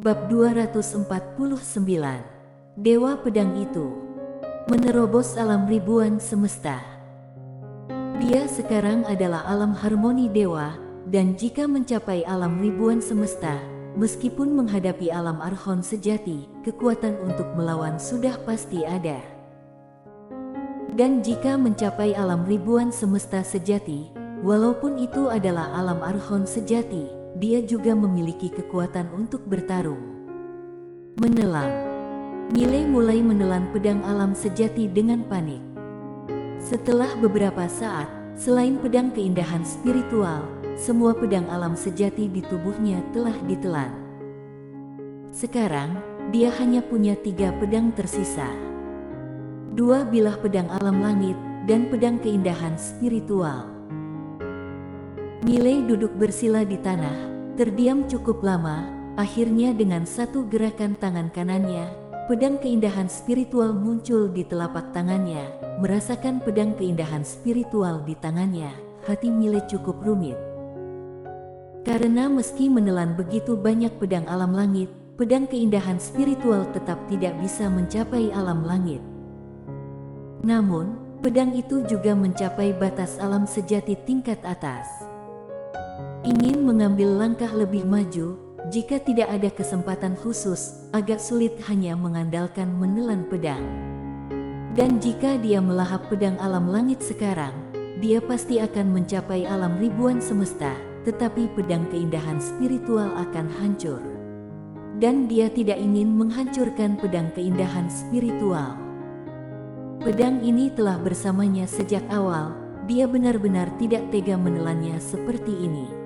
Bab 249. Dewa Pedang itu menerobos alam ribuan semesta. Dia sekarang adalah alam harmoni dewa, dan jika mencapai alam ribuan semesta, meskipun menghadapi alam Archon sejati, kekuatan untuk melawan sudah pasti ada. Dan jika mencapai alam ribuan semesta sejati, walaupun itu adalah alam Archon sejati, dia juga memiliki kekuatan untuk bertarung. Menelan. Miley mulai menelan pedang alam sejati dengan panik. Setelah beberapa saat, selain pedang keindahan spiritual, semua pedang alam sejati di tubuhnya telah ditelan. Sekarang, dia hanya punya 3 pedang tersisa. 2 bilah pedang alam langit, dan pedang keindahan spiritual. Miley duduk bersila di tanah, terdiam cukup lama, akhirnya dengan satu gerakan tangan kanannya, pedang keindahan spiritual muncul di telapak tangannya. Merasakan pedang keindahan spiritual di tangannya, hati Miley cukup rumit. Karena meski menelan begitu banyak pedang alam langit, pedang keindahan spiritual tetap tidak bisa mencapai alam langit. Namun, pedang itu juga mencapai batas alam sejati tingkat atas. Ingin mengambil langkah lebih maju, jika tidak ada kesempatan khusus, agak sulit hanya mengandalkan menelan pedang. Dan jika dia melahap pedang alam langit sekarang, dia pasti akan mencapai alam ribuan semesta, tetapi pedang keindahan spiritual akan hancur. Dan dia tidak ingin menghancurkan pedang keindahan spiritual. Pedang ini telah bersamanya sejak awal, dia benar-benar tidak tega menelannya seperti ini.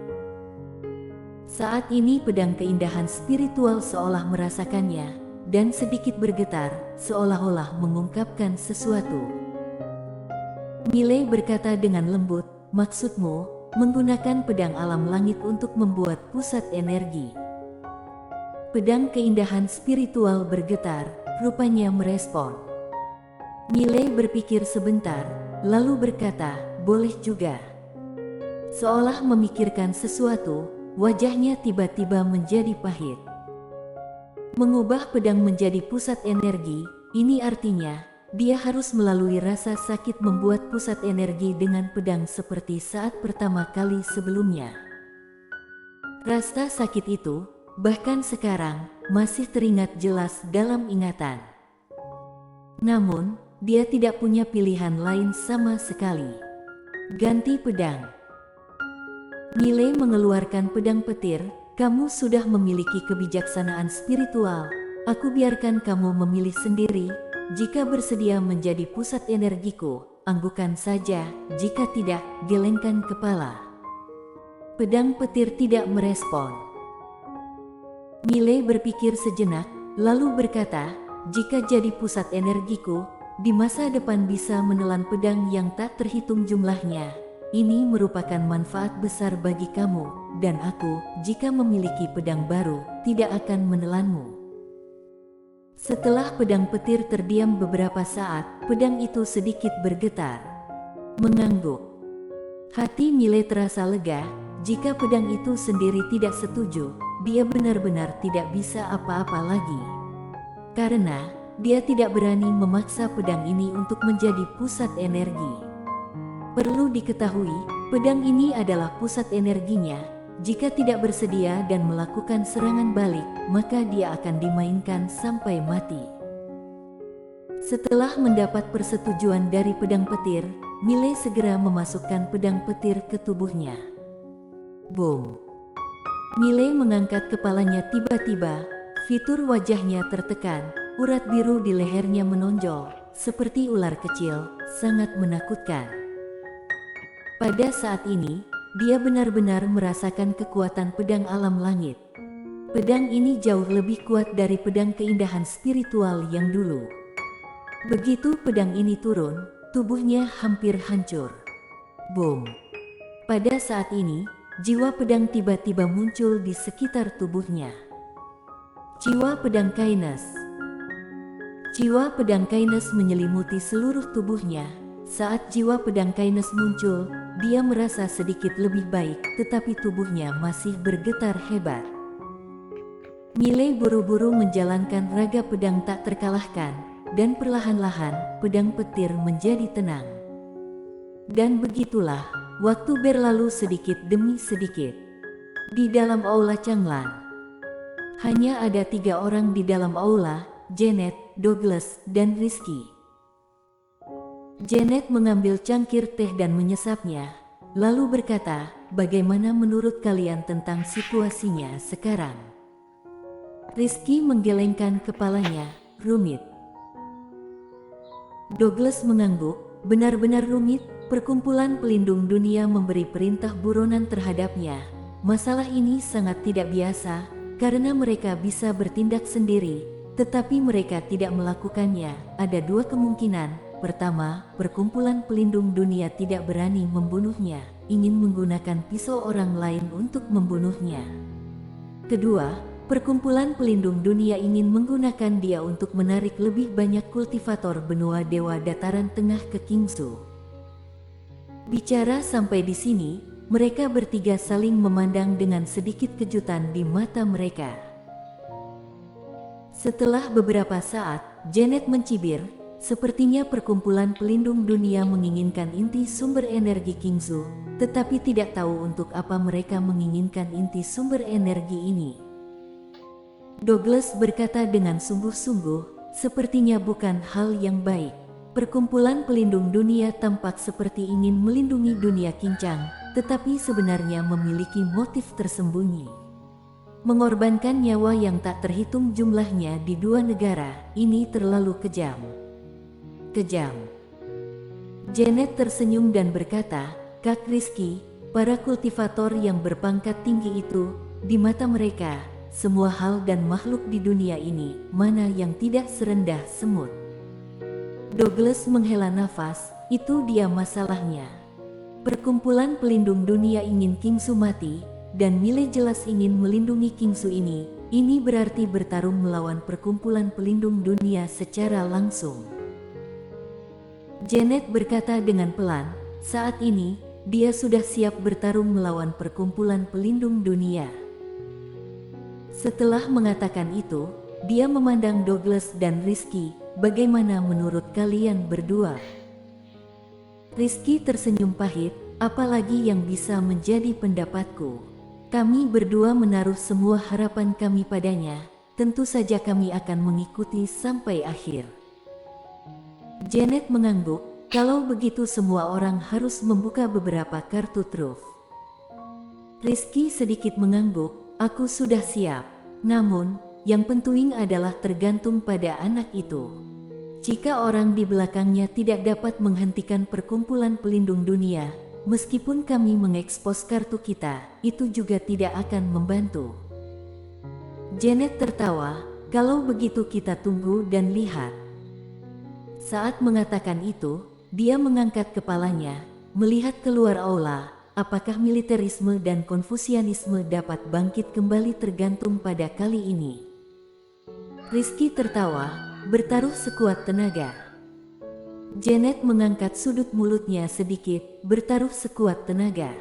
Saat ini pedang keindahan spiritual seolah merasakannya, dan sedikit bergetar, seolah-olah mengungkapkan sesuatu. Miley berkata dengan lembut, "Maksudmu, menggunakan pedang alam langit untuk membuat pusat energi?" Pedang keindahan spiritual bergetar, rupanya merespon. Miley berpikir sebentar, lalu berkata, "Boleh juga." Seolah memikirkan sesuatu, wajahnya tiba-tiba menjadi pahit. Mengubah pedang menjadi pusat energi, ini artinya, dia harus melalui rasa sakit membuat pusat energi dengan pedang seperti saat pertama kali sebelumnya. Rasa sakit itu, bahkan sekarang, masih teringat jelas dalam ingatan. Namun, dia tidak punya pilihan lain sama sekali. Ganti pedang. Miley mengeluarkan pedang petir. "Kamu sudah memiliki kebijaksanaan spiritual. Aku biarkan kamu memilih sendiri. Jika bersedia menjadi pusat energiku, anggukan saja. Jika tidak, gelengkan kepala." Pedang petir tidak merespon. Miley berpikir sejenak, lalu berkata, "Jika jadi pusat energiku, di masa depan bisa menelan pedang yang tak terhitung jumlahnya. Ini merupakan manfaat besar bagi kamu, dan aku, jika memiliki pedang baru, tidak akan menelanmu." Setelah pedang petir terdiam beberapa saat, pedang itu sedikit bergetar. Mengangguk. Hati Miley terasa lega, jika pedang itu sendiri tidak setuju, dia benar-benar tidak bisa apa-apa lagi. Karena, dia tidak berani memaksa pedang ini untuk menjadi pusat energi. Perlu diketahui, pedang ini adalah pusat energinya. Jika tidak bersedia dan melakukan serangan balik, maka dia akan dimainkan sampai mati. Setelah mendapat persetujuan dari pedang petir, Miley segera memasukkan pedang petir ke tubuhnya. Boom! Miley mengangkat kepalanya tiba-tiba, fitur wajahnya tertekan, urat biru di lehernya menonjol, seperti ular kecil, sangat menakutkan. Pada saat ini, dia benar-benar merasakan kekuatan pedang alam langit. Pedang ini jauh lebih kuat dari pedang keindahan spiritual yang dulu. Begitu pedang ini turun, tubuhnya hampir hancur. Boom! Pada saat ini, jiwa pedang tiba-tiba muncul di sekitar tubuhnya. Jiwa pedang Caines. Jiwa pedang Caines menyelimuti seluruh tubuhnya. Saat jiwa pedang Caines muncul, dia merasa sedikit lebih baik, tetapi tubuhnya masih bergetar hebat. Miley buru-buru menjalankan raga pedang tak terkalahkan, dan perlahan-lahan pedang petir menjadi tenang. Dan begitulah, waktu berlalu sedikit demi sedikit. Di dalam aula Changlan, hanya ada 3 orang di dalam aula, Janet, Douglas, dan Rizky. Janet mengambil cangkir teh dan menyesapnya, lalu berkata, "Bagaimana menurut kalian tentang situasinya sekarang?" Rizky menggelengkan kepalanya, "Rumit." Douglas mengangguk, "Benar-benar rumit. Perkumpulan Pelindung Dunia memberi perintah buronan terhadapnya. Masalah ini sangat tidak biasa, karena mereka bisa bertindak sendiri, tetapi mereka tidak melakukannya. Ada 2 kemungkinan. Pertama, Perkumpulan Pelindung Dunia tidak berani membunuhnya, ingin menggunakan pisau orang lain untuk membunuhnya. Kedua, Perkumpulan Pelindung Dunia ingin menggunakan dia untuk menarik lebih banyak kultivator benua Dewa Dataran Tengah ke Kingsu." Bicara sampai di sini, mereka bertiga saling memandang dengan sedikit kejutan di mata mereka. Setelah beberapa saat, Janet mencibir, "Sepertinya Perkumpulan Pelindung Dunia menginginkan inti sumber energi Kingsu, tetapi tidak tahu untuk apa mereka menginginkan inti sumber energi ini." Douglas berkata dengan sungguh-sungguh, "Sepertinya bukan hal yang baik. Perkumpulan Pelindung Dunia tampak seperti ingin melindungi dunia Kincang, tetapi sebenarnya memiliki motif tersembunyi. Mengorbankan nyawa yang tak terhitung jumlahnya di 2 negara, ini terlalu kejam." Kejam. Janet tersenyum dan berkata, "Kak Rizky, para kultivator yang berpangkat tinggi itu, di mata mereka, semua hal dan makhluk di dunia ini, mana yang tidak serendah semut?" Douglas menghela nafas, "Itu dia masalahnya. Perkumpulan Pelindung Dunia ingin Kingsu mati, dan Miley jelas ingin melindungi Kingsu ini. Ini berarti bertarung melawan Perkumpulan Pelindung Dunia secara langsung." Janet berkata dengan pelan, "Saat ini, dia sudah siap bertarung melawan Perkumpulan Pelindung Dunia." Setelah mengatakan itu, dia memandang Douglas dan Rizky, "Bagaimana menurut kalian berdua?" Rizky tersenyum pahit, "Apalagi yang bisa menjadi pendapatku? Kami berdua menaruh semua harapan kami padanya, tentu saja kami akan mengikuti sampai akhir." Janet mengangguk, "Kalau begitu semua orang harus membuka beberapa kartu truf." Rizky sedikit mengangguk, "Aku sudah siap. Namun, yang penting adalah tergantung pada anak itu. Jika orang di belakangnya tidak dapat menghentikan Perkumpulan Pelindung Dunia, meskipun kami mengekspos kartu kita, itu juga tidak akan membantu." Janet tertawa, "Kalau begitu kita tunggu dan lihat." Saat mengatakan itu, dia mengangkat kepalanya, melihat keluar aula. Apakah militerisme dan konfusianisme dapat bangkit kembali tergantung pada kali ini. Rizky tertawa, "Bertaruh sekuat tenaga." Janet mengangkat sudut mulutnya sedikit, "Bertaruh sekuat tenaga."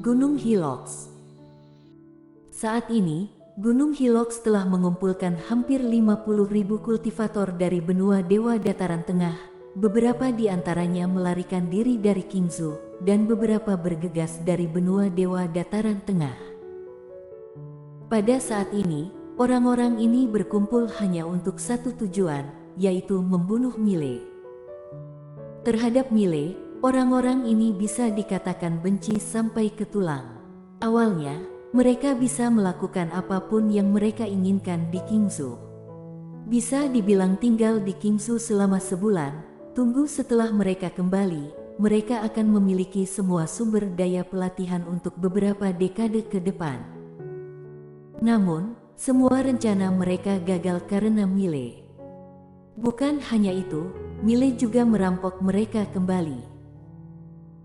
Gunung Hilox. Saat ini, Gunung Hilox telah mengumpulkan hampir 50.000 kultivator dari benua Dewa Dataran Tengah. Beberapa di antaranya melarikan diri dari Kingsu, dan beberapa bergegas dari benua Dewa Dataran Tengah. Pada saat ini, orang-orang ini berkumpul hanya untuk satu tujuan, yaitu membunuh Miley. Terhadap Miley, orang-orang ini bisa dikatakan benci sampai ke tulang. Awalnya, mereka bisa melakukan apapun yang mereka inginkan di Kingsu. Bisa dibilang tinggal di Kingsu selama sebulan. Tunggu setelah mereka kembali, mereka akan memiliki semua sumber daya pelatihan untuk beberapa dekade ke depan. Namun, semua rencana mereka gagal karena Miley. Bukan hanya itu, Miley juga merampok mereka kembali.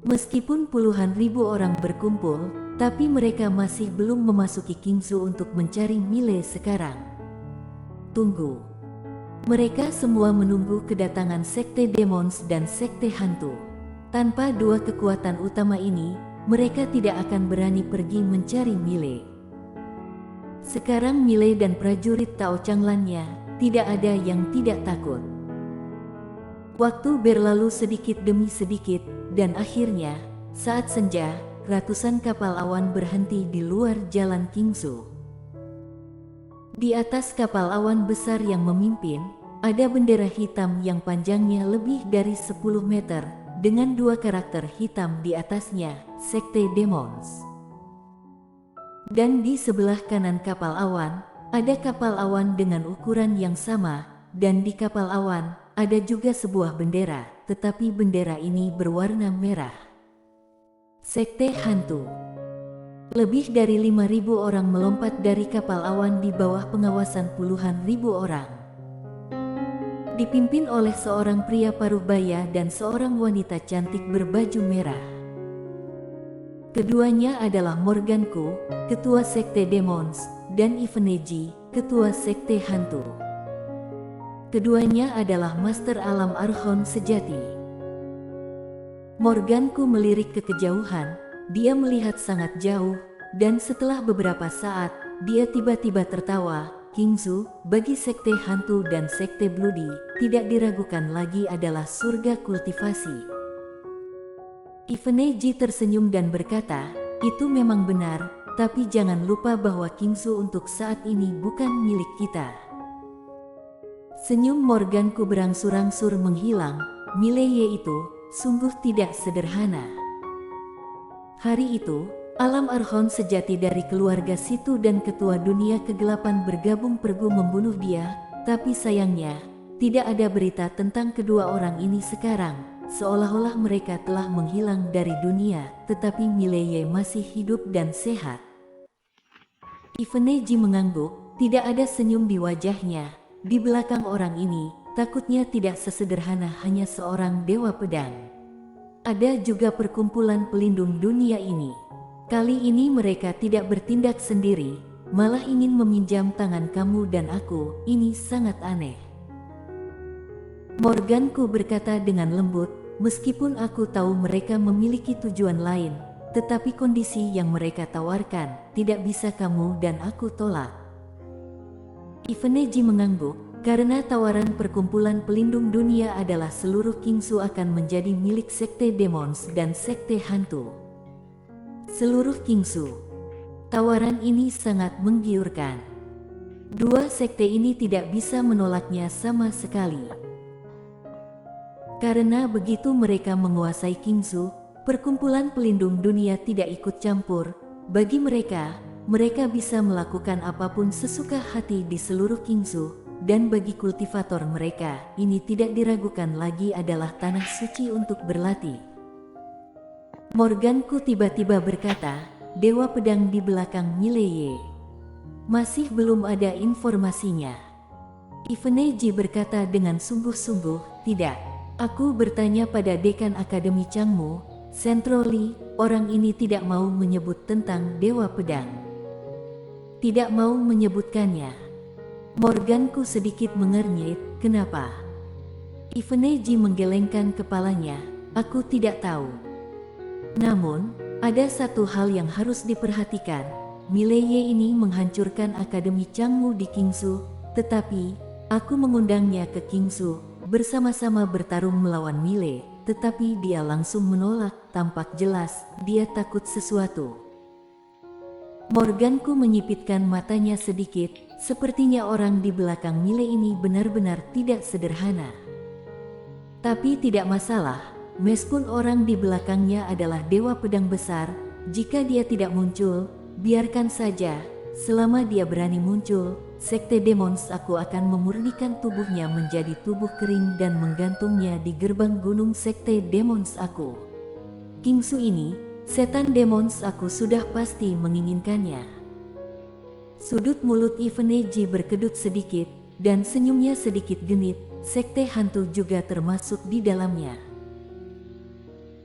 Meskipun puluhan ribu orang berkumpul, tapi mereka masih belum memasuki Kingsu untuk mencari Miley sekarang. Tunggu. Mereka semua menunggu kedatangan Sekte Demons dan Sekte Hantu. Tanpa 2 kekuatan utama ini, mereka tidak akan berani pergi mencari Miley. Sekarang Milei dan prajurit Tao Changlannya, tidak ada yang tidak takut. Waktu berlalu sedikit demi sedikit, dan akhirnya, saat senja, ratusan kapal awan berhenti di luar jalan Qingsu. Di atas kapal awan besar yang memimpin, ada bendera hitam yang panjangnya lebih dari 10 meter, dengan 2 karakter hitam di atasnya, Sekte Demons. Dan di sebelah kanan kapal awan, ada kapal awan dengan ukuran yang sama, dan di kapal awan, ada juga sebuah bendera, tetapi bendera ini berwarna merah. Sekte Hantu. Lebih dari 5.000 orang melompat dari kapal awan di bawah pengawasan puluhan ribu orang. Dipimpin oleh seorang pria parubaya dan seorang wanita cantik berbaju merah. Keduanya adalah Morganku, ketua Sekte Demons, dan Ivaneji, ketua Sekte Hantu. Keduanya adalah Master Alam Archon sejati. Morganku melirik ke kejauhan, dia melihat sangat jauh, dan setelah beberapa saat, dia tiba-tiba tertawa. Qingsu, bagi Sekte Hantu dan Sekte Bloody, tidak diragukan lagi adalah surga kultivasi. Ivaneji tersenyum dan berkata, itu memang benar, tapi jangan lupa bahwa Qingsu untuk saat ini bukan milik kita. Senyum Morganku berangsur-angsur menghilang. Milei itu sungguh tidak sederhana. Hari itu, Alam Archon sejati dari keluarga Situ dan ketua dunia kegelapan bergabung pergi membunuh dia, tapi sayangnya, tidak ada berita tentang kedua orang ini sekarang, seolah-olah mereka telah menghilang dari dunia, tetapi Milei masih hidup dan sehat. Ivaneji mengangguk, tidak ada senyum di wajahnya. Di belakang orang ini, takutnya tidak sesederhana hanya seorang dewa pedang. Ada juga perkumpulan pelindung dunia ini. Kali ini mereka tidak bertindak sendiri, malah ingin meminjam tangan kamu dan aku. Ini sangat aneh. Morganku berkata dengan lembut, meskipun aku tahu mereka memiliki tujuan lain, tetapi kondisi yang mereka tawarkan tidak bisa kamu dan aku tolak. Ivaneji mengangguk, karena tawaran perkumpulan pelindung dunia adalah seluruh Qingsu akan menjadi milik Sekte Demons dan Sekte Hantu. Seluruh Qingsu. Tawaran ini sangat menggiurkan. Dua sekte ini tidak bisa menolaknya sama sekali. Karena begitu mereka menguasai Qingsu, perkumpulan pelindung dunia tidak ikut campur. Bagi mereka, mereka bisa melakukan apapun sesuka hati di seluruh Qingsu, dan bagi kultivator mereka, ini tidak diragukan lagi adalah tanah suci untuk berlatih. Morganku tiba-tiba berkata, Dewa Pedang di belakang Milei. Masih belum ada informasinya. Ivaneji berkata dengan sungguh-sungguh, tidak. Aku bertanya pada dekan Akademi Changmu, Centroli, orang ini tidak mau menyebut tentang Dewa Pedang. Tidak mau menyebutkannya. Morganku sedikit mengernyit, kenapa? Ivaneji menggelengkan kepalanya, aku tidak tahu. Namun, ada satu hal yang harus diperhatikan, Milei ini menghancurkan Akademi Changmu di Qingsu, tetapi, aku mengundangnya ke Qingsu, bersama-sama bertarung melawan Milei, tetapi dia langsung menolak, tampak jelas, dia takut sesuatu. Morganku menyipitkan matanya sedikit, sepertinya orang di belakang Milei ini benar-benar tidak sederhana. Tapi tidak masalah. Meskipun orang di belakangnya adalah Dewa Pedang Besar, jika dia tidak muncul, biarkan saja. Selama dia berani muncul, Sekte Demons aku akan memurnikan tubuhnya menjadi tubuh kering dan menggantungnya di gerbang gunung Sekte Demons aku. Qingsu ini, setan Demons aku sudah pasti menginginkannya. Sudut mulut Ivaneji berkedut sedikit, dan senyumnya sedikit genit, Sekte Hantu juga termasuk di dalamnya.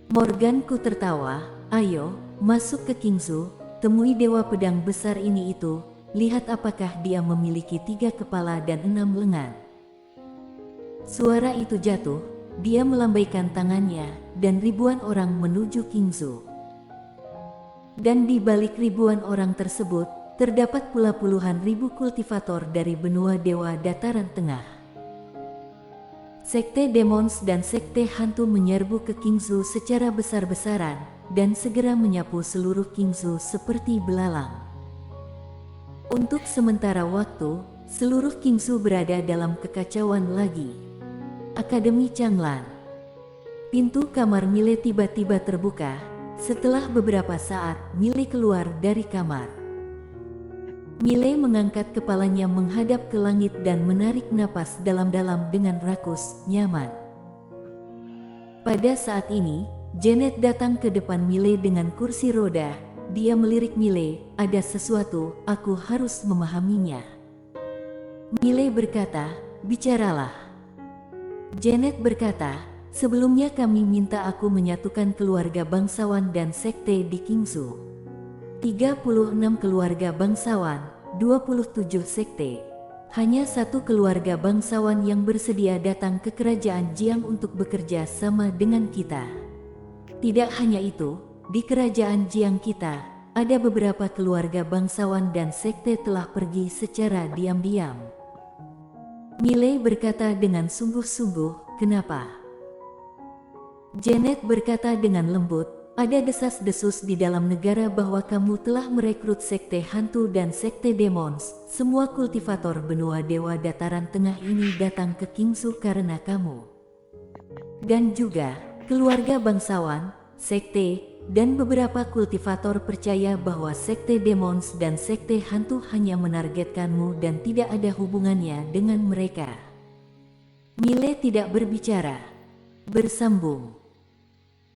Morganku tertawa, ayo, masuk ke Qingsu, temui Dewa Pedang Besar ini itu, lihat apakah dia memiliki 3 kepala dan 6 lengan. Suara itu jatuh, dia melambaikan tangannya, dan ribuan orang menuju Qingsu. Dan di balik ribuan orang tersebut, Terdapat pula puluhan ribu kultivator dari benua dewa dataran tengah. Sekte Demons dan Sekte Hantu menyerbu ke Qingzhou secara besar-besaran dan segera menyapu seluruh Qingzhou seperti belalang. Untuk sementara waktu, seluruh Qingzhou berada dalam kekacauan lagi. Akademi Changlan. Pintu kamar Mile tiba-tiba terbuka. Setelah beberapa saat, Mile keluar dari kamar. Mile mengangkat kepalanya menghadap ke langit dan menarik napas dalam-dalam dengan rakus, nyaman. Pada saat ini, Janet datang ke depan Mile dengan kursi roda. Dia melirik Mile, ada sesuatu, aku harus memahaminya. Mile berkata, bicaralah. Janet berkata, sebelumnya kami minta aku menyatukan keluarga bangsawan dan sekte di Qingzhou. 36 keluarga bangsawan, 27 sekte. Hanya satu keluarga bangsawan yang bersedia datang ke kerajaan Jiang untuk bekerja sama dengan kita. Tidak hanya itu, di kerajaan Jiang kita, ada beberapa keluarga bangsawan dan sekte telah pergi secara diam-diam. Mile berkata dengan sungguh-sungguh, kenapa? Janet berkata dengan lembut, ada desas-desus di dalam negara bahwa kamu telah merekrut sekte hantu dan sekte demons. Semua kultivator benua dewa dataran tengah ini datang ke Qingzhou karena kamu. Dan juga, keluarga bangsawan, sekte, dan beberapa kultivator percaya bahwa sekte demons dan sekte hantu hanya menargetkanmu dan tidak ada hubungannya dengan mereka. Mile tidak berbicara. Bersambung.